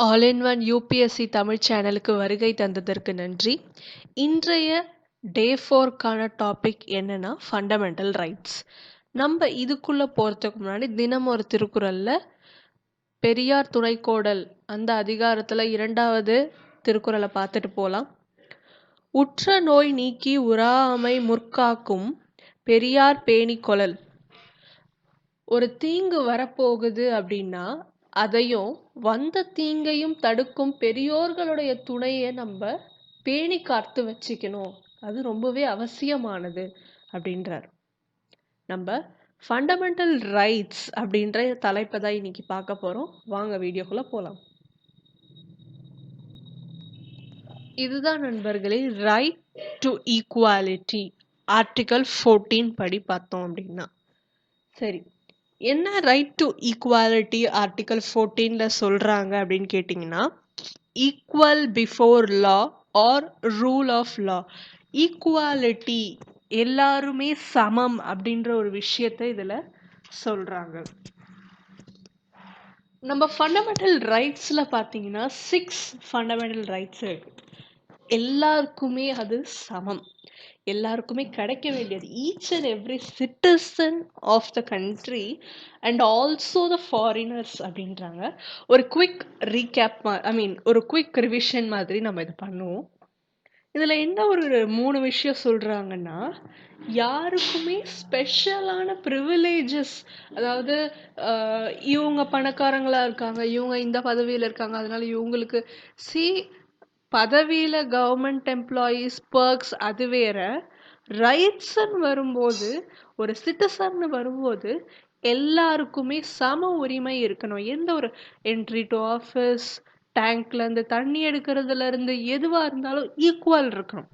All in one UPSC Tamil சேனலுக்கு வருகை தந்ததற்கு நன்றி. இன்றைய டே 4க்கான டாபிக் என்னன்னா ஃபண்டமெண்டல் ரைட்ஸ். நம்ம இதுக்குள்ளே போகிறதுக்கு முன்னாடி தினம் ஒரு திருக்குறளில் பெரியார் துணைக்கோடல் அந்த அதிகாரத்தில் 2வது திருக்குறளை பார்த்துட்டு போகலாம். உற்ற நோய் நீக்கி உறாமை முற்காக்கும் பெரியார் பேணி கொளல். ஒரு தீங்கு வரப்போகுது அப்படின்னா அதையும் வந்த தீங்கையும் தடுக்கும் பெரியோர்களுடைய துணையை நம்ம பேணி காத்து வச்சுக்கணும், அது ரொம்பவே அவசியமானது அப்படின்றார். நம்ம ஃபண்டமெண்டல் ரைட்ஸ் அப்படின்ற தலைப்பை தான் இன்னைக்கு பார்க்க போகிறோம். வாங்க வீடியோக்குள்ளே போகலாம். இதுதான் நண்பர்களே ரைட் டு ஈக்குவாலிட்டி ஆர்டிகல் 14 படி பார்த்தோம் அப்படின்னா. சரி, என்ன ரைட் டு ஈக்குவாலிட்டி ஆர்டிகல் 14ல சொல்றாங்க அப்படின்னு கேட்டிங்கன்னா, equal before law or rule of law. Equality, எல்லாருமே சமம் அப்படின்ற ஒரு விஷயத்தை இதில் சொல்றாங்க. நம்ம ஃபண்டமெண்டல் ரைட்ஸில் பார்த்தீங்கன்னா 6 ஃபண்டமெண்டல் ரைட்ஸ் இருக்கு. எல்லாருக்குமே அது சமம், எல்லாருக்குமே கிடைக்க வேண்டியது. Each and every citizen of the country and also the foreigners அப்படின்றாங்க. ஒரு குவிக் ரீகேப், ஒரு குவிக் ரிவிஷன் மாதிரி நம்ம இது பண்ணுவோம். இதில் என்ன ஒரு 3 விஷயம் சொல்கிறாங்கன்னா, யாருக்குமே ஸ்பெஷலான ப்ரிவிலேஜஸ், அதாவது இவங்க பணக்காரங்களாக இருக்காங்க, இவங்க இந்த பதவியில் இருக்காங்க, அதனால இவங்களுக்கு பதவியில் கவர்மெண்ட் எம்ப்ளாயீஸ் பர்க்ஸ் அது வேற. ரைட்ஸ்ன்னு வரும்போது, ஒரு சிட்டிசன் வரும்போது எல்லாருக்குமே சம உரிமை இருக்கணும். எந்த ஒரு என்ட்ரி டு ஆஃபீஸ், டேங்க்லேருந்து தண்ணி எடுக்கிறதுலேருந்து எதுவாக இருந்தாலும் ஈக்குவல் இருக்கணும்.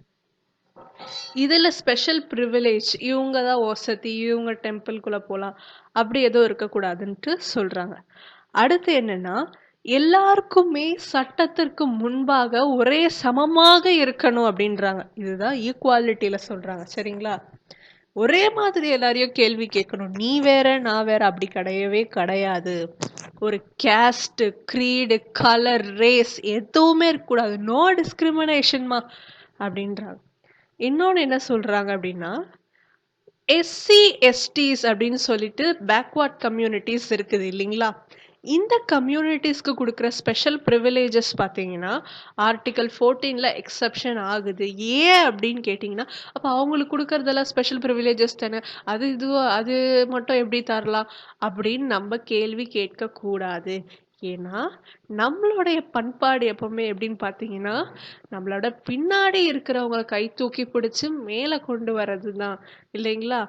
இதில் ஸ்பெஷல் ப்ரிவிலேஜ், இவங்க தான் வசதி, இவங்க டெம்பிள்குள்ளே போகலாம், அப்படி எதுவும் இருக்கக்கூடாதுன்ட்டு சொல்கிறாங்க. அடுத்து என்னன்னா, எல்லாருக்குமே சட்டத்திற்கு முன்பாக ஒரே சமமாக இருக்கணும் அப்படின்றாங்க. இதுதான் ஈக்குவாலிட்டியில சொல்றாங்க. சரிங்களா? ஒரே மாதிரி எல்லாரையும் கேள்வி கேட்கணும், நீ வேற நான் வேற, அப்படி கிடையவே கிடையாது. ஒரு கேஸ்ட், க்ரீடு, கலர், ரேஸ் எதுவுமே இருக்கக்கூடாது. நோ டிஸ்கிரிமினேஷன்மா அப்படின்றாங்க. இன்னொன்று என்ன சொல்றாங்க அப்படின்னா, எஸ்சி எஸ்டிஸ் அப்படின்னு சொல்லிட்டு பேக்வர்ட் கம்யூனிட்டிஸ் இருக்குது இல்லைங்களா? இந்த கம்யூனிட்டிஸ்க்கு கொடுக்குற ஸ்பெஷல் ப்ரிவிலேஜஸ் பார்த்தீங்கன்னா ஆர்டிகல் 14ல் எக்ஸப்ஷன் ஆகுது. ஏன் அப்படின்னு கேட்டிங்கன்னா, அப்போ அவங்களுக்கு கொடுக்கறதெல்லாம் ஸ்பெஷல் ப்ரிவிலேஜஸ் தானே, அது மட்டும் எப்படி தரலாம் அப்படின்னு நம்ம கேள்வி கேட்கக்கூடாது. ஏன்னா நம்மளுடைய பண்பாடு எப்பவுமே எப்படின்னு பார்த்தீங்கன்னா, நம்மளோட பின்னாடி இருக்கிறவங்களை கை தூக்கி பிடிச்சி மேலே கொண்டு வர்றது தான் இல்லைங்களா?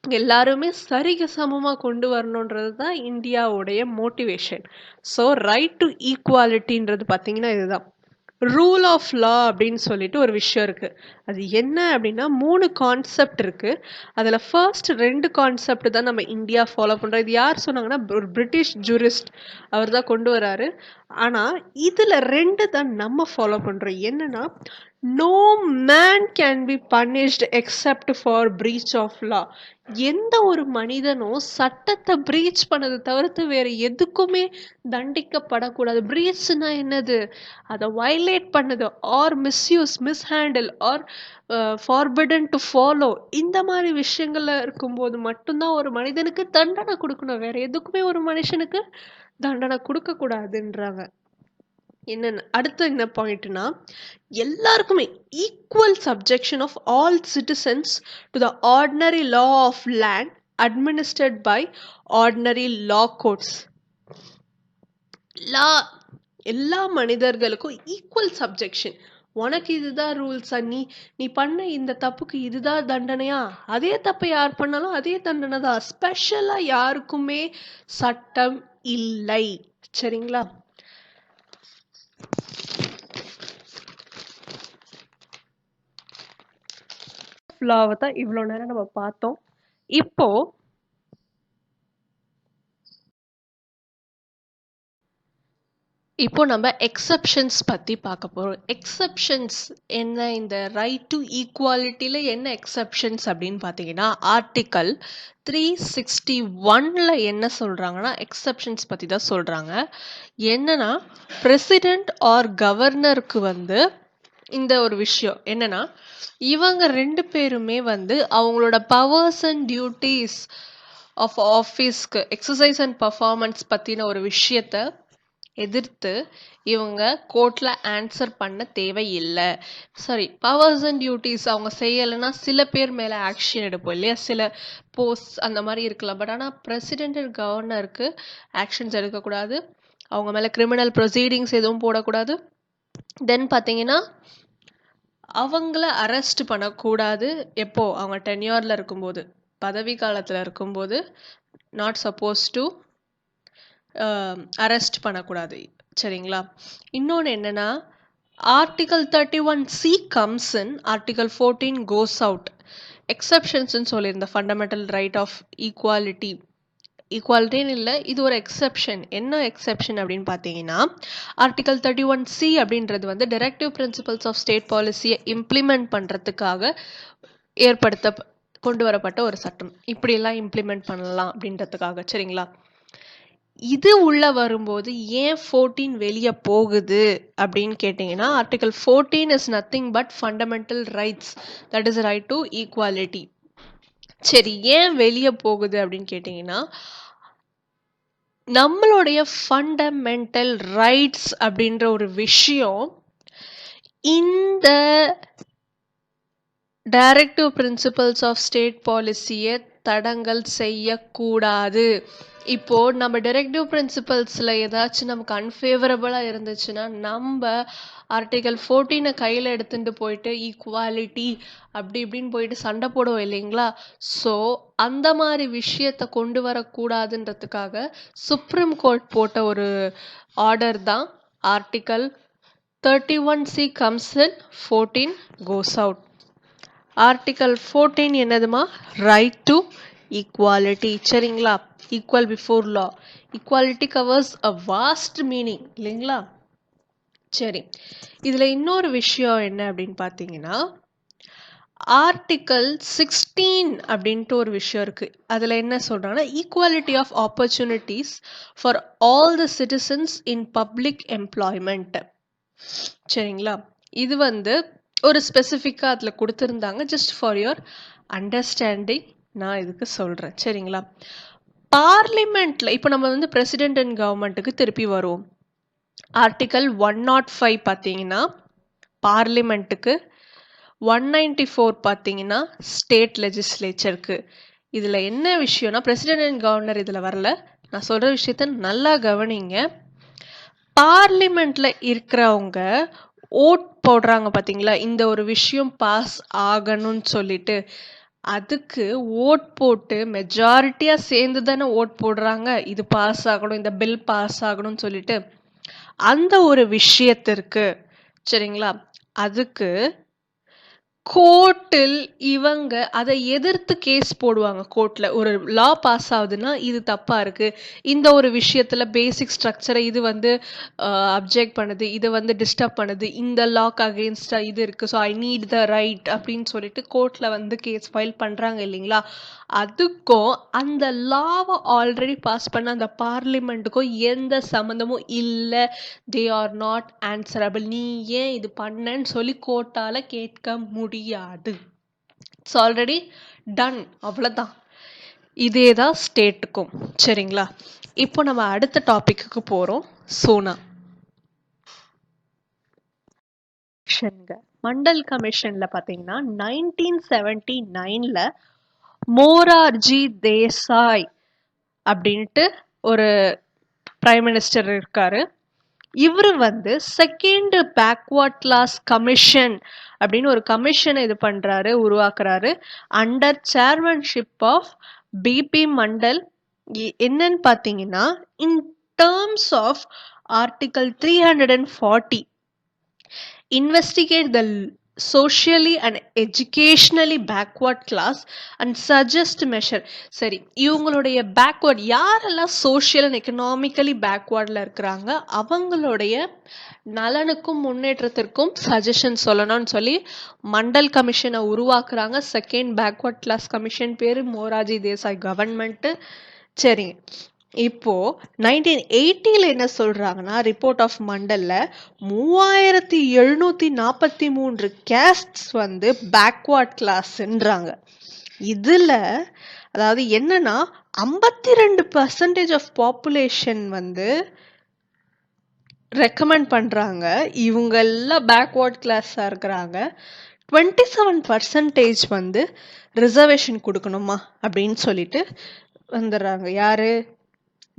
எல்லாருமே சரிக்கு சமமாக கொண்டு வரணுன்றது தான் இந்தியாவுடைய மோட்டிவேஷன். ஸோ ரைட் டு ஈக்குவாலிட்டின்றது பார்த்தீங்கன்னா இதுதான். ரூல் ஆஃப் லா அப்படின்னு சொல்லிட்டு ஒரு விஷயம் இருக்குது. அது என்ன அப்படின்னா 3 கான்செப்ட் இருக்குது. அதில் ஃபர்ஸ்ட் 2 கான்செப்ட் தான் நம்ம இந்தியா ஃபாலோ பண்ணுறோம். இது யார் சொன்னாங்கன்னா, ஒரு பிரிட்டிஷ் ஜூரிஸ்ட் அவர் தான் கொண்டு வராரு. ஆனால் இதில் 2 தான் நம்ம ஃபாலோ பண்ணுறோம். என்னன்னா, no man can be punished except for breach of law. எந்த ஒரு மனிதனும் சட்டத்தை பிரீச் பண்ணதை தவிர்த்து வேற எதுக்குமே தண்டிக்கப்படக்கூடாது. பிரீச்னா என்னது? அதை வயலேட் பண்ணது or misuse, mishandle or forbidden to follow, இந்த மாதிரி விஷயங்கள்ல இருக்கும்போது மட்டும்தான் ஒரு மனிதனுக்கு தண்டனை கொடுக்கணும். வேற எதுக்குமே ஒரு மனுஷனுக்கு தண்டனை கொடுக்கக்கூடாதுன்றாங்க. என்னென்ன அடுத்து என்ன பாயிண்ட்னா, எல்லாருக்குமே equal subjection of all citizens to the ordinary law of land administered by ordinary law courts. எல்லா மனிதர்களுக்கும் ஈக்குவல் சப்ஜெக்ஷன். உனக்கு இதுதான் ரூல்ஸா, நீ பண்ண இந்த தப்புக்கு இதுதான் தண்டனையா, அதே தப்பை யார் பண்ணாலும் அதே தண்டனை தான். ஸ்பெஷலா யாருக்குமே சட்டம் இல்லை. சரிங்களா? லாவை தான் இவ்வளோ நேரம் நம்ம பார்த்தோம். இப்போ இப்போ நம்ம எக்ஸெப்ஷன்ஸ் பத்தி பார்க்க போறோம். எக்ஸெப்ஷன்ஸ் என்ன? இந்த ரைட் டு ஈக்குவாலிட்டில என்ன எக்ஸெப்ஷன்ஸ் அப்படின்னு பார்த்தீங்கன்னா, ஆர்டிக்கல் 361ல என்ன சொல்றாங்கன்னா, எக்ஸெப்ஷன்ஸ் பத்தி தான் சொல்றாங்க. என்னன்னா, பிரசிடென்ட் ஆர் கவர்னருக்கு வந்து இந்த ஒரு விஷயம் என்னன்னா, இவங்க 2 பேருமே வந்து அவங்களோட பவர்ஸ் அண்ட் டியூட்டிஸ் ஆஃப் ஆஃபீஸ்க்கு எக்ஸசைஸ் அண்ட் பர்ஃபார்மன்ஸ் பத்தின ஒரு விஷயத்த எதிர்த்து இவங்க கோர்ட்ல ஆன்சர் பண்ண தேவையில்லை. சாரி, பவர்ஸ் அண்ட் டியூட்டிஸ் அவங்க செய்யலைன்னா சில பேர் மேல ஆக்ஷன் எடுப்போம் இல்லையா, சில போஸ்ட் அந்த மாதிரி இருக்கலாம். பட் ஆனால் பிரசிடென்ட் அண்ட் கவர்னருக்கு ஆக்ஷன்ஸ் எடுக்கக்கூடாது, அவங்க மேல கிரிமினல் ப்ரொசீடிங்ஸ் எதுவும் போடக்கூடாது. தென் பார்த்தீங்கன்னா அவங்கள அரெஸ்ட் பண்ணக்கூடாது. எப்போ? அவங்க டென்யூர்ல இருக்கும்போது, பதவி காலத்தில் இருக்கும்போது நாட் சப்போஸ் டு அரெஸ்ட் பண்ணக்கூடாது. சரிங்களா? இன்னொன்று என்னன்னா, article 31C comes in, article 14 goes out. எக்ஸப்ஷன்ஸ்ன்னு சொல்லியிருந்த ஃபண்டமெண்டல் ரைட் ஆஃப் ஈக்குவாலிட்டி, ஈக்குவாலிட்டின்னு இல்லை, இது ஒரு எக்ஸப்ஷன். என்ன எக்ஸப்ஷன் அப்படின்னு பார்த்தீங்கன்னா, ஆர்டிகல் 31C அப்படின்றது வந்து டைரக்டிவ் பிரின்சிபல்ஸ் ஆஃப் ஸ்டேட் பாலிசியை இம்ப்ளிமெண்ட் பண்ணுறதுக்காக கொண்டு வரப்பட்ட ஒரு சட்டம். இப்படியெல்லாம் இம்ப்ளிமெண்ட் பண்ணலாம் அப்படின்றதுக்காக. சரிங்களா? இது உள்ள வரும்போது ஏன் 14 வெளியே போகுது அப்படின்னு கேட்டிங்கன்னா, article 14 is nothing but fundamental rights, that is right to equality. சரி, ஏன் வெளியே போகுது அப்படின்னு கேட்டிங்கன்னா, நம்மளுடைய ஃபண்டமெண்டல் ரைட்ஸ் அப்படின்ற ஒரு விஷயம் இந்த டைரக்டிவ் பிரின்சிபல்ஸ் ஆஃப் ஸ்டேட் பாலிசியை தடங்கல் செய்யக்கூடாது. இப்போ நம்ம டைரக்டிவ் பிரின்சிபல்ஸில் ஏதாச்சும் நமக்கு அன்ஃபேவரபுளாக இருந்துச்சுன்னா நம்ம ஆர்டிகல் 14 கையில் எடுத்துகிட்டு போயிட்டு ஈக்குவாலிட்டி அப்படி இப்படின்னு போயிட்டு சண்டை போடுவோம் இல்லைங்களா? ஸோ அந்த மாதிரி விஷயத்தை கொண்டு வரக்கூடாதுன்றதுக்காக சுப்ரீம் கோர்ட் போட்ட ஒரு ஆர்டர் தான் article 31C comes in, 14 goes out. Article 14 என்னதுமா? Right to equality. சரிங்களா? Equal before law. Equality covers a vast meaning இல்லைங்களா? சரி, இதில் இன்னொரு விஷயம் என்ன அப்படின்னு பார்த்தீங்கன்னா, ஆர்டிக்கல் 16 அப்படின்ட்டு ஒரு விஷயம் இருக்குது. அதில் என்ன சொல்கிறாங்கன்னா, equality of opportunities for all the citizens in public employment. சரிங்களா? இது வந்து ஒரு ஸ்பெசிஃபிக்காக அதில் கொடுத்துருந்தாங்க. ஜஸ்ட் ஃபார் யுவர் அண்டர்ஸ்டாண்டிங் நான் இதுக்கு சொல்கிறேன். சரிங்களா? பார்லிமெண்ட்டில் இப்போ நம்ம வந்து பிரசிடென்ட் அண்ட் கவர்மெண்ட்டுக்கு திருப்பி வருவோம். ஆர்டிக்கல் 105 பார்த்தீங்கன்னா பார்லிமெண்ட்டுக்கு, 194 பார்த்தீங்கன்னா ஸ்டேட் லெஜிஸ்லேச்சருக்கு. இதில் என்ன விஷயம்னா, பிரசிடென்ட் அண்ட் கவர்னர் இதில் வரல. நான் சொல்கிற விஷயத்த நல்லா கவனிங்க. பார்லிமெண்ட்டில் இருக்கிறவங்க ஓட் போடுறாங்க பார்த்தீங்களா, இந்த ஒரு விஷயம் பாஸ் ஆகணும்னு சொல்லிட்டு. அதுக்கு ஓட் போட்டு மெஜாரிட்டியாக சேர்ந்து தானே ஓட் போடுறாங்க, இது பாஸ் ஆகணும், இந்த பில் பாஸ் ஆகணும்னு சொல்லிட்டு. அந்த ஒரு விஷயத்திற்கு சரிங்களா, அதுக்கு கோர்ட்டில் இவங்க அதை எதிர்த்து கேஸ் போடுவாங்க. கோர்ட்டில் ஒரு லா பாஸ் ஆகுதுன்னா இது தப்பாக இருக்குது, இந்த ஒரு விஷயத்தில் பேசிக் ஸ்ட்ரக்சரை இது வந்து அப்ஜெக்ட் பண்ணுது, இது வந்து டிஸ்டர்ப் பண்ணுது, இந்த லாக்கு அகெயின்ஸ்டாக இது இருக்குது, so I need the right அப்படின்னு சொல்லிட்டு கோர்ட்டில் வந்து கேஸ் ஃபைல் பண்ணுறாங்க இல்லைங்களா? அதுக்கும் அந்த லாவை ஆல்ரெடி பாஸ் பண்ண அந்த பார்லிமெண்ட்டுக்கும் எந்த சம்மந்தமும் இல்லை. They are not answerable. நீ ஏன் இது பண்ணன்னு சொல்லி கோர்ட்டால் கேட்க முடியாது. இட்ஸ் ஆல்ரெடி டன், அவ்வளோதான். இதே தான் ஸ்டேட்டுக்கும். சரிங்களா? இப்போ நம்ம அடுத்த டாபிக்கு போகிறோம். சோனா மண்டல் கமிஷனில் பார்த்தீங்கன்னா 1979ல் மோரார்ஜி தேசாய் அப்படின்ட்டு ஒரு பிரைம் மினிஸ்டர் இருக்காரு. இவர் வந்து செகண்ட் பேக்வர்ட் கிளாஸ் கமிஷன் அப்படின்னு ஒரு கமிஷனை இது பண்ணுறாரு, உருவாக்குறாரு under chairmanship of BP Mandal. என்னன்னு பார்த்தீங்கன்னா, in terms of article 340 investigate the socially and educationally backward class and suggest measure. சரி, இவங்களுடைய பேக்வர்ட் யாரெல்லாம் சோஷியல் அண்ட் எக்கனாமிக்கலி பேக்வர்டில் இருக்கிறாங்க அவங்களுடைய நலனுக்கும் முன்னேற்றத்திற்கும் சஜஷன் சொல்லணும்னு சொல்லி மண்டல் கமிஷனை உருவாக்குறாங்க. செகண்ட் பேக்வர்ட் கிளாஸ் கமிஷன் பேர் மொரார்ஜி தேசாய் கவர்மெண்ட்டு. சரிங்க, இப்போ 1980 என்ன சொல்றாங்கன்னா ரிப்போர்ட் ஆஃப் மண்டல்ல 3743 கேஸ்ட்ஸ் வந்து பேக்வர்ட் கிளாஸ்ன்றாங்க. இதுல அதாவது என்னன்னா 52% ஆஃப் பாப்புலேஷன் வந்து ரெக்கமெண்ட் பண்றாங்க இவங்க எல்லாம் பேக்வர்ட் கிளாஸா இருக்கிறாங்க. 27% வந்து ரிசர்வேஷன் கொடுக்கணுமா அப்படின்னு சொல்லிட்டு வந்துடுறாங்க. யாரு?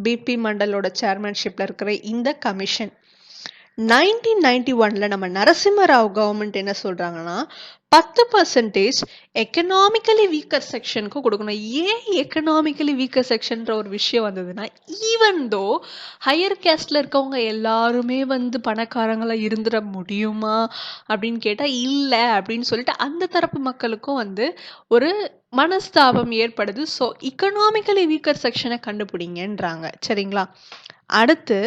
பிபி மண்டலோட சேர்மன்ஷிப்ல இருக்கிற இந்த கமிஷன். 1991 நம்ம நரசிம்மராவ் கவர்மெண்ட் என்ன சொல்றாங்கன்னா 10% எக்கனாமிக்கலி வீக்கர் செக்ஷனுக்கு கொடுக்கணும். ஏன் எக்கனாமிக்கலி வீக்கர் செக்ஷன்ற ஒரு விஷயம் வந்ததுன்னா, ஈவன் தோ ஹையர் கேஸ்ட்ல இருக்கவங்க எல்லாருமே வந்து பணக்காரங்களா இருந்துட முடியுமா அப்படின்னு கேட்டா இல்லை அப்படின்னு சொல்லிட்டு அந்த தரப்பு மக்களுக்கும் வந்து ஒரு மனஸ்தாபம் ஏற்படுது. ஸோ எக்கனாமிக்கலி வீக்கர் செக்ஷனை கண்டுபிடிங்கன்றாங்க. சரிங்களா? அடுத்து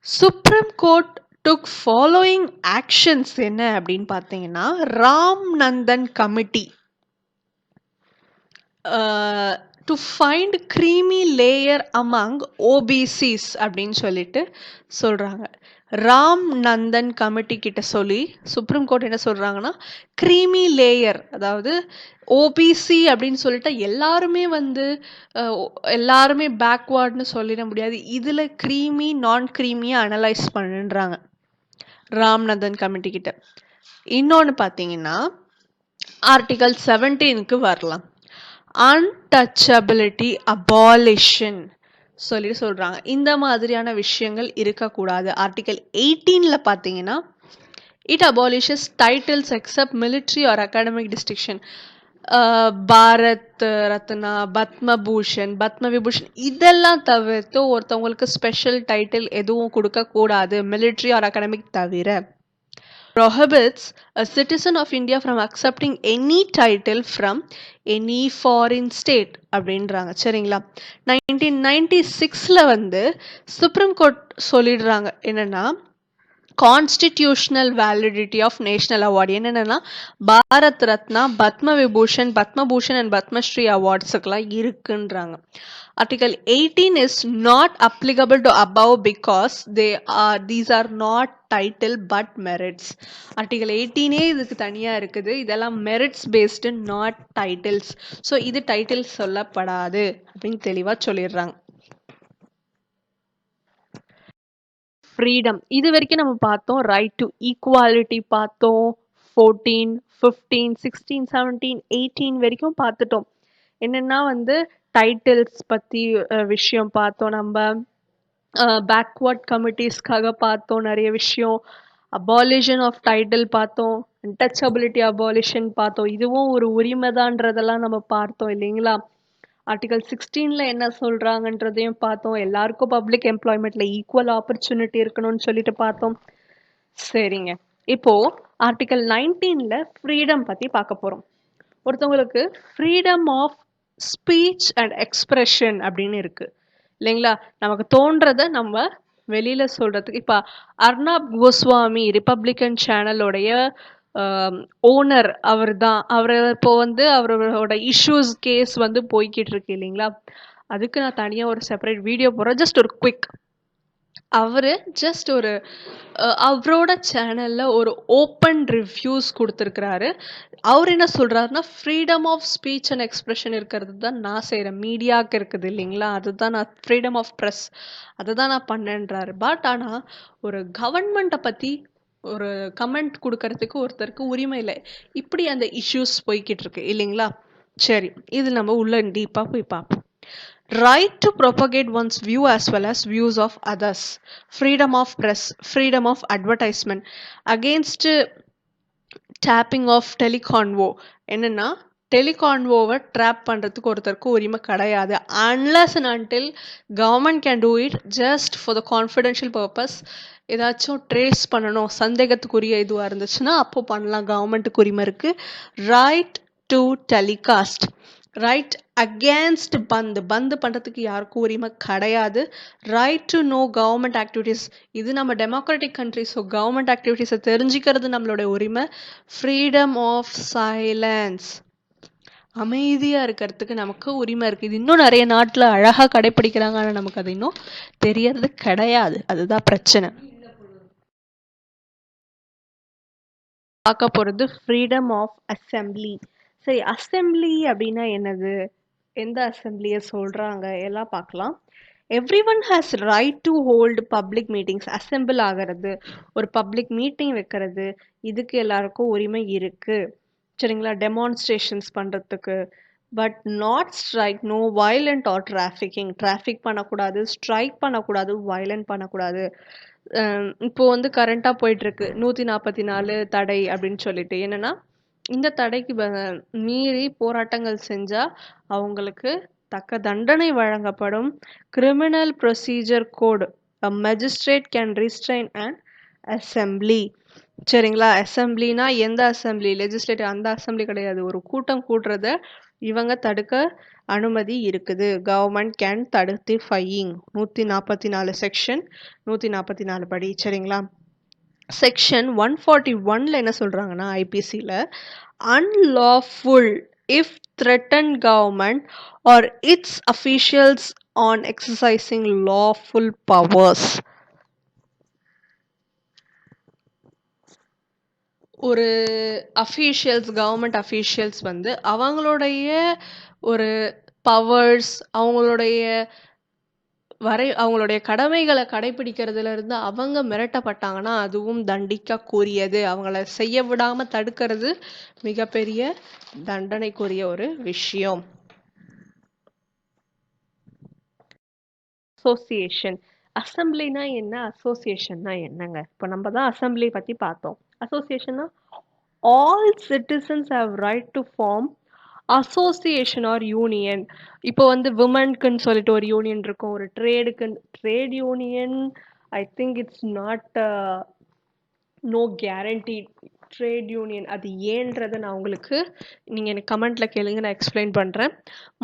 supreme court took following actions என்ன அப்படின்னு பார்த்தீங்கன்னா, Ram Nandan committee to find creamy layer among OBCs அப்படின்னு சொல்லிட்டு சொல்றாங்க. ராம் நந்தன் கமிட்டி கிட்ட சொல்லி சுப்ரீம் கோர்ட் என்ன சொல்றாங்கன்னா, க்ரீமி லேயர் அதாவது ஓபிசி அப்படின்னு சொல்லிட்டு எல்லாருமே வந்து எல்லாருமே பேக்வர்ட்னு சொல்லிட முடியாது. இதுல க்ரீமி நான் க்ரீமியை அனலைஸ் பண்ணுன்றாங்க ராம்நந்தன் கமிட்டி கிட்ட. இன்னொன்று பார்த்தீங்கன்னா ஆர்டிகல் 17க்கு வரலாம். அன்டச்சபிலிட்டி அபாலிஷன் சொல்லிட்டு சொல்றாங்க. இந்த மாதிரியான விஷயங்கள் இருக்கக்கூடாது. ஆர்டிகல் 18ல பார்த்தீங்கன்னா it abolishes titles except military or academic distinction. Bharat Ratna, Padma Bhushan, Padma Vibhushan இதெல்லாம் தவிர்த்து ஒருத்தவங்களுக்கு ஸ்பெஷல் டைட்டில் எதுவும் கொடுக்கக்கூடாது மிலிட்ரி ஆர் அகாடமிக் தவிர. prohibits a citizen of India from accepting any title from any foreign state அப்படின்றாங்க. சரிங்களா? 1996ல வந்து சுப்ரீம் கோர்ட் சொல்லிடுறாங்க என்னன்னா, constitutional validity of national award என்னென்னா பாரத் ரத்னா, பத்ம விபூஷன், பத்மபூஷன் அண்ட் பத்மஸ்ரீ அவார்ட்ஸுக்கெல்லாம் இருக்குன்றாங்க. Article 18 is not applicable to above because these are not title but merits. Article 18 இதுக்கு தனியா இருக்குது. இதெல்லாம் merits based, not titles. So இது titles சொல்லப்படாது அப்படின்னு தெளிவா சொல்லிடுறாங்க. ஃப்ரீடம் இது வரைக்கும் நம்ம பார்த்தோம். ரைட் டு ஈக்குவாலிட்டி பார்த்தோம். 14, 15, 16, 17, 18 வரைக்கும் பார்த்துட்டோம். என்னன்னா வந்து டைட்டில்ஸ் பற்றி விஷயம் பார்த்தோம். நம்ம பேக்வர்ட் கமிட்டிஸ்க்காக பார்த்தோம் நிறைய விஷயம். அபாலிஷன் ஆஃப் டைட்டில் பார்த்தோம். அன்டச்சபிலிட்டி அபாலிஷன் பார்த்தோம். இதுவும் ஒரு உரிமைதான்றதெல்லாம் நம்ம பார்த்தோம் இல்லைங்களா? ஆர்டிகல் 16ல என்ன சொல்றாங்கன்றதையும் பார்த்தோம். எல்லாருக்கும் பப்ளிக் எம்ப்ளாய்மெண்ட்ல ஈக்குவல் ஆப்பர்ச்சுனிட்டி இருக்கணும்னு சொல்லிட்டு பார்த்தோம். சரிங்க, இப்போ ஆர்டிகல் 19ல ஃப்ரீடம் பத்தி பார்க்க போறோம். ஒருத்தவங்களுக்கு freedom of speech and expression அப்படின்னு இருக்கு இல்லைங்களா? நமக்கு தோன்றத நம்ம வெளியில சொல்றதுக்கு. இப்ப அர்னாப் கோஸ்வாமி ரிப்பப்ளிகன் சேனலோடைய ஓனர் அவர் தான். அவர் இப்போ வந்து அவரோட இஷ்யூஸ் கேஸ் வந்து போய்கிட்டு இருக்கு இல்லைங்களா? அதுக்கு நான் தனியாக ஒரு செப்பரேட் வீடியோ போடுறேன். ஜஸ்ட் ஒரு குவிக். அவர் ஜஸ்ட் ஒரு அவரோட சேனலில் ஒரு ஓப்பன் ரிவ்யூஸ் கொடுத்துருக்கிறாரு. அவர் என்ன சொல்கிறாருன்னா, freedom of speech and expression இருக்கிறது தான் நான் செய்கிறேன். மீடியாவுக்கு இருக்குது இல்லைங்களா? அதுதான் நான் ஃப்ரீடம் ஆஃப் ப்ரெஸ் அதை தான் நான் பண்ணேன்றாரு. பட் ஆனால் ஒரு கவர்மெண்ட்டை பற்றி ஒரு கமெண்ட் கொடுக்கறதுக்கு ஒருத்தருக்கு உரிமை இல்லை. இப்படி அந்த இஷ்யூஸ் போய்கிட்டு இருக்கு இல்லைங்களா? சரி, இது நம்ம உள்ள டீப்பாக போய் பார்ப்போம். Right to propagate one's view as well as views of others. Freedom of press, freedom of advertisement. Against tapping of teleconvo. என்னன்னா டெலிகான்வோவை ட்ராப் பண்ணுறதுக்கு ஒருத்தருக்கு உரிமை கிடையாது. Unless and until government can do it just for the confidential purpose. ஏதாச்சும் trace பண்ணணும், சந்தேகத்துக்குரிய இதுவாக இருந்துச்சுன்னா அப்போ பண்ணலாம். கவர்மெண்ட்டுக்கு உரிமை இருக்குது. Right to telecast, right against பந்து பண்ணுறதுக்கு யாருக்கும் உரிமை கிடையாது. Right to know government activities, இது நம்ம டெமோக்ராட்டிக் கண்ட்ரி, ஸோ கவர்மெண்ட் ஆக்டிவிட்டீஸை தெரிஞ்சுக்கிறது நம்மளோட உரிமை. ஃப்ரீடம் ஆஃப் சைலன்ஸ், அமைதியாக இருக்கிறதுக்கு நமக்கு உரிமை இருக்குது. இது இன்னும் நிறைய நாட்டில் அழகாக கடைப்பிடிக்கிறாங்க, ஆனால் நமக்கு அது இன்னும் தெரியறது கிடையாது. அதுதான் பிரச்சனை. பார்க்க போகிறது ஃப்ரீடம் ஆஃப் அசெம்பிளி. சரி, அசெம்பிளி அப்படின்னா என்னது, எந்த அசெம்பிளியை சொல்கிறாங்க எல்லாம் பார்க்கலாம். Every one has right to hold public meetings. Assemble ஆகிறது, ஒரு பப்ளிக் மீட்டிங் வைக்கிறது, இதுக்கு எல்லாருக்கும் உரிமை இருக்குது. சரிங்களா? டெமான்ஸ்ட்ரேஷன்ஸ் பண்ணுறதுக்கு. But not strike, no violent or trafficking. Traffic பண்ணக்கூடாது, ஸ்ட்ரைக் பண்ணக்கூடாது, வயலண்ட் பண்ணக்கூடாது. இப்போ வந்து கரண்ட்டாக போயிட்டுருக்கு 144 தடை அப்படின்னு சொல்லிட்டு. என்னென்னா, இந்த தடைக்கு மீறி போராட்டங்கள் செஞ்சால் அவங்களுக்கு தக்க தண்டனை வழங்கப்படும். Criminal procedure code, a magistrate can restrain an assembly. சரிங்களா? அசெம்பிளினா எந்த அசெம்பிளி, லெஜிஸ்லேட்டிவ் அந்த அசெம்பிளி கிடையாது. ஒரு கூட்டம் கூட்டுறத இவங்க தடுக்க அனுமதி இருக்குது. கவர்மெண்ட் கேன் தடுத்து ஃபையிங் 144 செக்ஷன் 144 படி. சரிங்களா? செக்ஷன் 141 என்ன சொல்கிறாங்கன்னா, ஐபிசியில் unlawful if threaten government or its officials on exercising lawful powers. ஒரு அஃபீஷியல்ஸ், கவர்மெண்ட் அஃபீஷியல்ஸ் வந்து அவங்களுடைய ஒரு பவர்ஸ், அவங்களுடைய கடமைகளை கடைபிடிக்கிறதுல இருந்து அவங்க மிரட்டப்பட்டாங்கன்னா அதுவும் தண்டிக்கக்கூடியது. அவங்கள செய்ய விடாம தடுக்கிறது மிகப்பெரிய தண்டனைக்குரிய ஒரு விஷயம். அசோசியேஷன், அசம்பிளினா என்ன, அசோசியேஷன்னா என்னங்க? இப்போ நம்ம தான் அசம்பிளி பற்றி பார்த்தோம். அசோசியேஷன்னா all citizens have right to form association or union. இப்போ வந்து விமன்க்குன்னு சொல்லிட்டு ஒரு யூனியன் இருக்கும், ஒரு trade union. I think it's not no guarantee trade union. அது ஏன்றதை நான் உங்களுக்கு, நீங்கள் எனக்கு கமெண்ட்டில் கேளுங்க, நான் எக்ஸ்பிளைன் பண்ணுறேன்.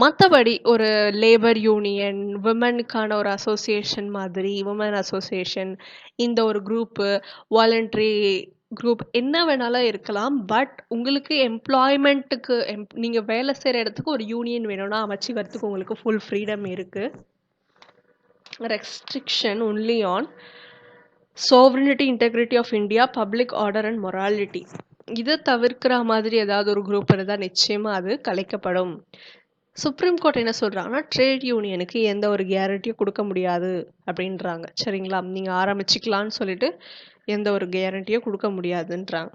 மற்றபடி ஒரு லேபர் யூனியன், விமனுக்கான ஒரு அசோசியேஷன் மாதிரி, விமன் அசோசியேஷன், இந்த ஒரு குரூப்பு, வாலண்ட்ரி குரூப், என்ன வேணாலும் இருக்கலாம். பட் உங்களுக்கு எம்ப்ளாய்மெண்ட்டுக்கு, நீங்கள் வேலை செய்கிற இடத்துக்கு ஒரு யூனியன் வேணும்னா அமைச்சிக்கிறதுக்கு உங்களுக்கு ஃபுல் ஃப்ரீடம் இருக்குது. Restriction only on sovereignty, integrity of India, public order and morality. இதை தவிர்க்கிற மாதிரி ஏதாவது ஒரு குரூப் இருந்தால் நிச்சயமாக அது கலைக்கப்படும். சுப்ரீம் கோர்ட் என்ன சொல்கிறாங்கன்னா, ட்ரேட் யூனியனுக்கு எந்த ஒரு கேரண்டியும் கொடுக்க முடியாது அப்படின்றாங்க. சரிங்களா? நீங்கள் ஆரம்பிச்சிக்கலான்னு சொல்லிட்டு எந்த ஒரு கேரண்டியும் கொடுக்க முடியாதுன்றாங்க.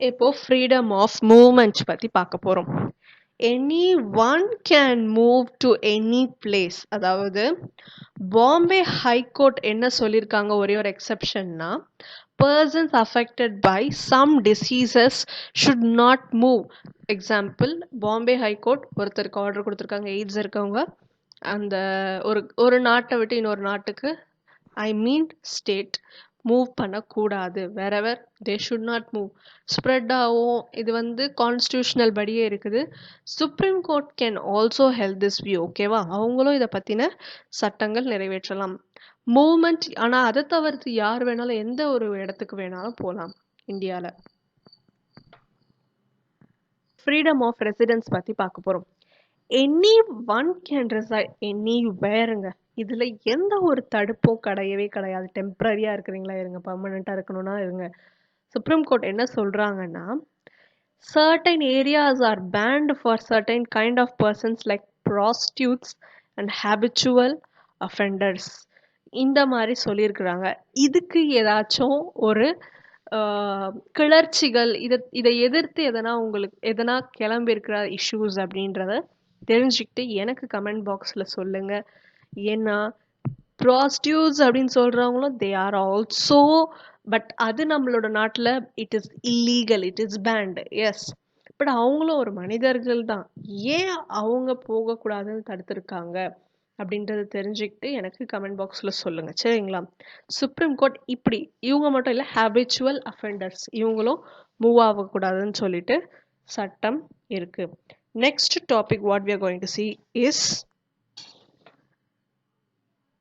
இப்போ ஃப்ரீடம் ஆஃப் மூவ்மெண்ட் பற்றி பார்க்க போகிறோம். Any one can move to any place. அதாவது பாம்பே ஹைகோர்ட் என்ன சொல்லியிருக்காங்க, ஒரே ஒரு எக்ஸப்ஷன்னா, persons affected by some diseases should not move. Example, Bombay high court ஒருத்தருக்கு ஆர்டர் கொடுத்துருக்காங்க, எய்ட்ஸ் இருக்கவங்க அந்த ஒரு நாட்டை விட்டு இன்னொரு நாட்டுக்கு, ஐ மீன் ஸ்டேட், மூவ் பண்ணக்கூடாது. Whatever they should not move. Spread ஆகும். இது வந்து கான்ஸ்டியூஷனல் படியே இருக்குது. Supreme court can also help this view. ஓகேவா? அவங்களும் இதை பற்றின சட்டங்கள் நிறைவேற்றலாம். மூவ்மெண்ட், ஆனால் அதை தவிர்த்து யார் வேணாலும் எந்த ஒரு இடத்துக்கு வேணாலும் போகலாம் இந்தியாவில். ஃப்ரீடம் ஆஃப் ரெசிடென்ஸ் பற்றி பார்க்க போகிறோம். எனி ஒன் கேன் ரெசைட் எனிவேருங்க. இதில் எந்த ஒரு தடுப்பும் கிடையவே கிடையாது. டெம்பரரியாக இருக்கிறீங்களா இருங்க, பர்மனெண்ட்டாக இருக்கணும்னா இருங்க. சுப்ரீம் கோர்ட் என்ன சொல்கிறாங்கன்னா, certain areas are banned for certain kind of persons like prostitutes and habitual offenders. இந்த மாதிரி சொல்லியிருக்கிறாங்க. இதுக்கு ஏதாச்சும் ஒரு கிளர்ச்சிகள், இதை எதிர்த்து எதனா கிளம்பியிருக்கிற இஷ்யூஸ் அப்படின்றத தெரிஞ்சுக்கிட்டு எனக்கு கமெண்ட் பாக்ஸில் சொல்லுங்கள். ஏன்னா ப்ராஸ்டியூட்ஸ் அப்படின்னு சொல்கிறவங்களும் தே ஆர் ஆல்சோ பட் அது நம்மளோட நாட்டில் it is illegal, it is banned, yes. But அவங்களும் ஒரு மனிதர்கள் தான். ஏன் அவங்க போகக்கூடாதுன்னு தடுத்திருக்காங்க அப்படின்றத தெரிஞ்சுக்கிட்டு எனக்கு கமெண்ட் பாக்ஸில் சொல்லுங்கள், சரிங்களா? சுப்ரீம் கோர்ட் இப்படி இவங்க மட்டும் இல்லை, ஹேபிச்சுவல் அஃபெண்டர்ஸ் இவங்களும் மூவ் ஆகக்கூடாதுன்னு சொல்லிட்டு சட்டம் இருக்கு. Next topic what we are going to see is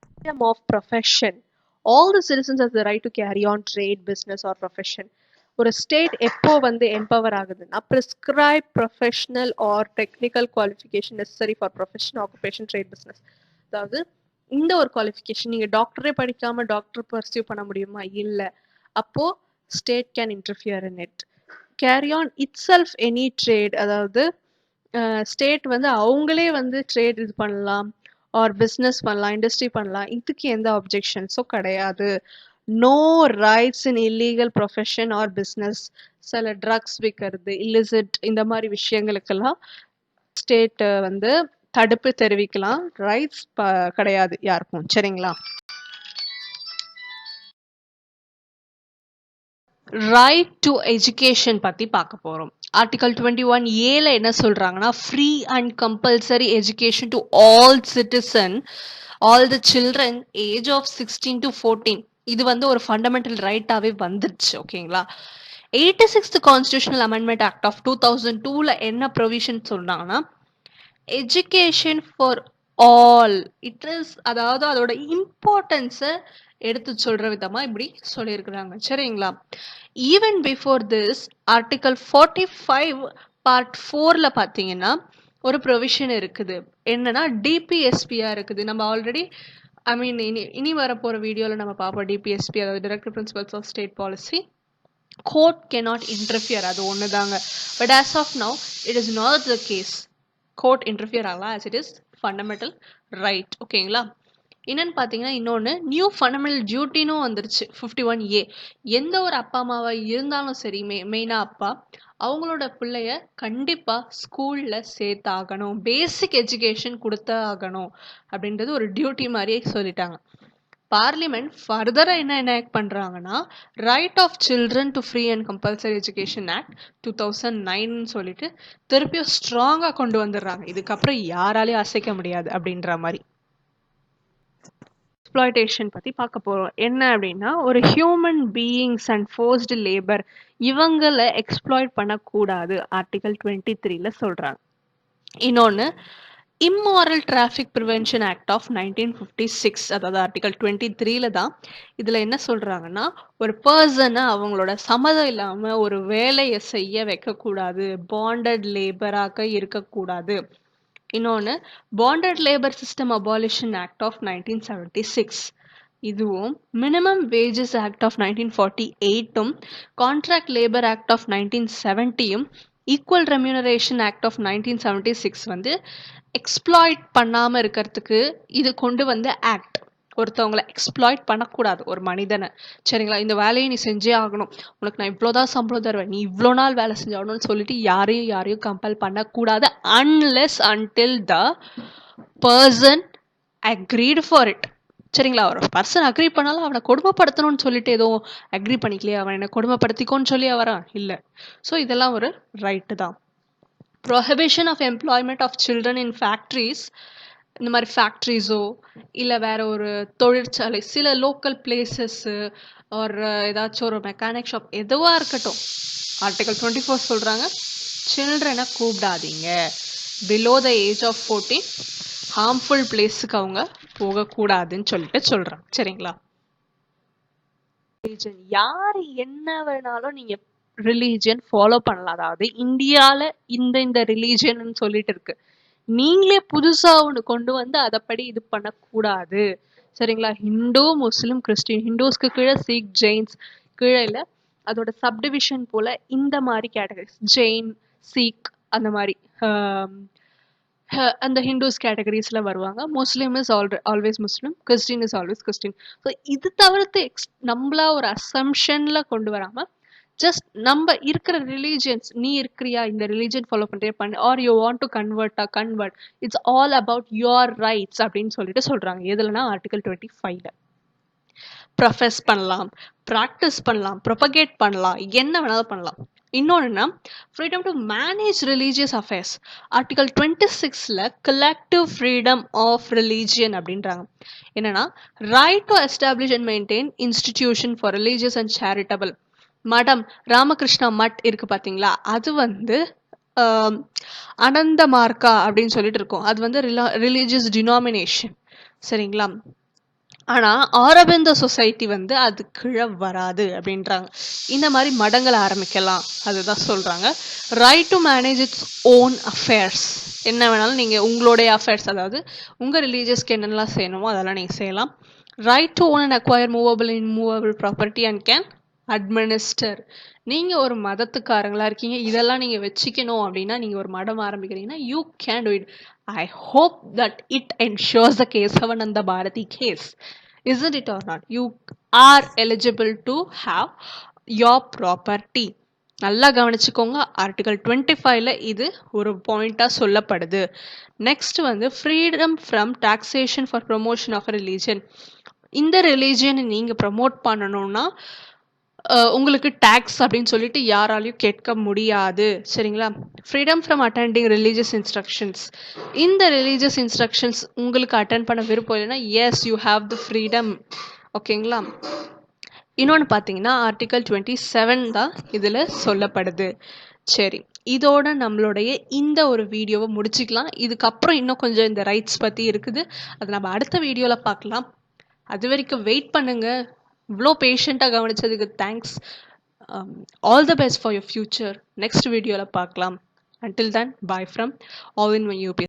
freedom of profession. All the citizens have the right to carry on trade, business or profession. ஒரு ஸ்டேட் எப்போ வந்து எம்பவர் ஆகுதுன்னா prescribe professional or technical qualification necessary for profession, occupation, trade, business. அதாவது இந்த ஒரு qualification நீங்கள் டாக்டரே படிக்காமல் டாக்டர் பர்சியூ பண்ண முடியுமா? இல்லை. அப்போது state can interfere in it. Carry on it self any trade, அதாவது ஸ்டேட் வந்து அவங்களே வந்து ட்ரேட் இது பண்ணலாம் ஆர் பிஸ்னஸ் பண்ணலாம், இண்டஸ்ட்ரி பண்ணலாம். இதுக்கு எந்த அப்ஜெக்ஷன்ஸும் கிடையாது. No rights in illegal profession or business. சில ட்ரக்ஸ் விற்கிறது, இல்லிசிட், இந்த மாதிரி விஷயங்களுக்கெல்லாம் ஸ்டேட் வந்து தடுப்பு தெரிவிக்கலாம். ரைட்ஸ் கிடையாது யாருக்கும், சரிங்களா? ரைட் டு எஜுகேஷன் பற்றி பார்க்க போகிறோம். ஆர்டிகல் 21A என்ன சொல்கிறாங்கன்னா, free and compulsory education to all citizen, all the children age of 16 to 14. இது வந்து ஒரு ஃபண்டமெண்டல் ரைட்டாகவே வந்துருச்சு, ஓகேங்களா? 86th constitutional amendment act of 2002ல என்ன ப்ரொவிஷன் சொன்னாங்கன்னா, education for all. It is, அதாவது அதோட இம்பார்ட்டன்ஸை எடுத்து சொல்ற விதமா இப்படி சொல்லியிருக்கிறாங்க, சரிங்களா? Even before this article 45 part 4ல பார்த்தீங்கன்னா ஒரு ப்ரொவிஷன் இருக்குது. என்னன்னா டிபிஎஸ்பியா இருக்குது. நம்ம ஆல்ரெடி இனி வரப்போற வீடியோல நம்ம பார்ப்போம். டிபிஎஸ்பி, அதாவது director principles of state policy. Court cannot interfere, அது ஒண்ணுதாங்க. But as of now it is not the case. Court interfere ஆகலாம் as it is fundamental right, ஓகேங்களா? என்னன்னு பார்த்தீங்கன்னா, இன்னொன்று நியூ ஃபண்டமெண்டல் டியூட்டினும் வந்துருச்சு 51A. எந்த ஒரு அப்பா அம்மாவாக இருந்தாலும் சரி, மெயினாக அப்பா, அவங்களோட பிள்ளைய கண்டிப்பாக ஸ்கூலில் சேர்த்தாகணும், பேசிக் எஜுகேஷன் கொடுத்தாகணும் அப்படின்றது ஒரு டியூட்டி மாதிரியே சொல்லிட்டாங்க. பார்லிமெண்ட் ஃபர்தராக என்ன எனாக்ட் பண்ணுறாங்கன்னா, right of children to free and compulsory education act 2009 சொல்லிட்டு திருப்பியும் ஸ்ட்ராங்காக கொண்டு வந்துடுறாங்க. இதுக்கப்புறம் யாராலையும் அசைக்க முடியாது அப்படின்ற மாதிரி. எக்ஸ்ப்ளாய்டேஷன் பற்றி பார்க்க போகிறோம். என்ன அப்படின்னா, ஒரு human beings and forced labour இவங்களை எக்ஸ்ப்ளாய்ட் பண்ணக்கூடாது ஆர்டிகல் 23ல சொல்கிறாங்க. இன்னொன்று immoral traffic prevention act of 1956, அதாவது ஆர்டிகல் 23ல தான். இதில் என்ன சொல்கிறாங்கன்னா, ஒரு பர்சனை அவங்களோட சம்மதம் இல்லாமல் ஒரு வேலையை செய்ய வைக்கக்கூடாது, பாண்டட் லேபராக இருக்கக்கூடாது. இன்னொன்று bonded labour system abolition act of 1976. இதுவும் minimum wages act of 1948, contract labour act of 1970, equal remuneration act of 1976 வந்து எக்ஸ்ப்ளாய்ட் பண்ணாமல் இருக்கிறதுக்கு இது கொண்டு வந்த ஆக்ட். ஒருத்தவங்களை எக்ஸ்ப்ளாய்ட் பண்ணக்கூடாது, ஒரு மனிதனை, சரிங்களா? இந்த வேலையை நீ செஞ்சே ஆகணும், உனக்கு நான் இவ்வளோதான் சம்பளம் தருவேன், நீ இவ்வளோ நாள் வேலை செஞ்சாகணும்னு சொல்லிட்டு யாரையும் கம்பல் பண்ணக்கூடாது, unless until the person agreed for it, சரிங்களா? ஒரு பர்சன் அக்ரி பண்ணாலும் அவனை கொடுமைப்படுத்தணும்னு சொல்லிட்டு எதுவும் அக்ரி பண்ணிக்கலையே, அவன் என்னை கொடுமைப்படுத்திக்கோன்னு சொல்லி வரான் இல்லை. ஸோ இதெல்லாம் ஒரு ரைட்டு தான். Prohibition of employment of children in factories, இந்த மாதிரி ஃபேக்ட்ரிஸோ இல்லை வேற ஒரு தொழிற்சாலை, சில லோக்கல் பிளேசஸ்ஸு ஒரு ஏதாச்சும் ஒரு மெக்கானிக் ஷாப் எதுவாக இருக்கட்டும், ஆர்டிகல் 24 சொல்கிறாங்க, சில்ட்ரனை கூப்பிடாதீங்க, below the age of 14 harmful பிளேஸுக்கு அவங்க போகக்கூடாதுன்னு சொல்லிட்டு சொல்கிறாங்க, சரிங்களா? ரிலீஜன், யார் என்ன வேணாலும் நீங்கள் ரிலீஜியன் ஃபாலோ பண்ணலாம். அதாவது இந்தியாவில் இந்த ரிலீஜன் சொல்லிட்டு இருக்கு, நீங்களே புதுசாக ஒன்று கொண்டு வந்து அதைப்படி இது பண்ணக்கூடாது, சரிங்களா? ஹிந்து, முஸ்லீம், கிறிஸ்டின், ஹிந்துஸ்க்கு கீழே சீக், ஜெயின்ஸ் கீழே இல்லை, அதோட சப்டிவிஷன் போல் இந்த மாதிரி கேட்டகரிஸ், ஜெயின், சீக், அந்த மாதிரி அந்த ஹிந்துஸ் கேட்டகரிஸில் வருவாங்க. முஸ்லீம் is always Muslim, Christian is always Christian. So இது தவிர்த்து நம்மளா ஒரு அசம்ஷனில் கொண்டு வராமல், ஜஸ்ட் நம்ம இருக்கிற ரிலீஜியன்ஸ், நீ இருக்கிறியா இந்த ரிலீஜியன் ஃபாலோ பண்ணுறியா பண்ணு, are you want to convert, it's all about your rights அப்படின்னு சொல்லிட்டு சொல்கிறாங்க. எதுலனா ஆர்டிகல் 25ல. ப்ரொஃபஸ் பண்ணலாம், ப்ராக்டிஸ் பண்ணலாம், ப்ரொபகேட் பண்ணலாம், என்ன வேணாலும் பண்ணலாம். இன்னொன்றுனா freedom to manage religious affairs. Article 26ல கலெக்டிவ் ஃப்ரீடம் ஆஃப் ரிலீஜியன் அப்படின்றாங்க. என்னன்னா right to establish and maintain institution for religious and charitable. மடம் ராமகிருஷ்ணா மட் இருக்கு பார்த்தீங்களா, அது வந்து அனந்த மார்க்கா அப்படின்னு சொல்லிட்டு இருக்கும். அது வந்து ரிலீஜியஸ் டினாமினேஷன், சரிங்களா. ஆனால் ஆரபிந்த சொசைட்டி வந்து அது கீழே வராது அப்படின்றாங்க. இந்த மாதிரி மடங்களை ஆரம்பிக்கலாம், அதுதான் சொல்கிறாங்க. Right to manage its own affairs. என்ன வேணாலும் நீங்கள் உங்களுடைய அஃபேர்ஸ், அதாவது உங்கள் ரிலீஜியஸ்க்கு என்னென்னலாம் செய்யணுமோ அதெல்லாம் நீங்கள் செய்யலாம். Right to own and acquire movable and immovable property and can administer. நீங்கள் ஒரு மதத்துக்காரங்களா இருக்கீங்க, இதெல்லாம் நீங்கள் வச்சுக்கணும் அப்படின்னா, நீங்கள் ஒரு மடம் ஆரம்பிக்கிறீங்கன்னா you can do it. I hope that it ensures the Kesavananda Bharati case. Isn't it or not? You are eligible to have your property. நல்லா கவனிச்சுக்கோங்க. ஆர்டிகல் 25ல இது ஒரு பாயிண்டாக சொல்லப்படுது. நெக்ஸ்ட் வந்து freedom from taxation for promotion of religion. இந்த ரிலீஜியனை நீங்கள் promote பண்ணணும்னா உங்களுக்கு டேக்ஸ் அப்படின்னு சொல்லிட்டு யாராலையும் கேட்க முடியாது, சரிங்களா. Freedom from attending religious instructions. இந்த ரிலீஜியஸ் இன்ஸ்ட்ரக்ஷன்ஸ் உங்களுக்கு அட்டென்ட் பண்ண விருப்பம் இல்லைன்னா yes you have the freedom, ஓகேங்களா. இன்னொன்று பார்த்தீங்கன்னா ஆர்டிகல் 27 தான் இதில் சொல்லப்படுது. சரி, இதோட நம்மளுடைய இந்த ஒரு வீடியோவை முடிச்சுக்கலாம். இதுக்கப்புறம் இன்னும் கொஞ்சம் இந்த ரைட்ஸ் பற்றி இருக்குது, அதை நம்ம அடுத்த வீடியோவில் பார்க்கலாம். அது வரைக்கும் வெயிட் பண்ணுங்க. இவ்வளோ பேஷண்ட்டாக கவனிச்சதுக்கு thanks. All the best for your future. Next வீடியோவில் பார்க்கலாம். Until then, bye from all in my UP.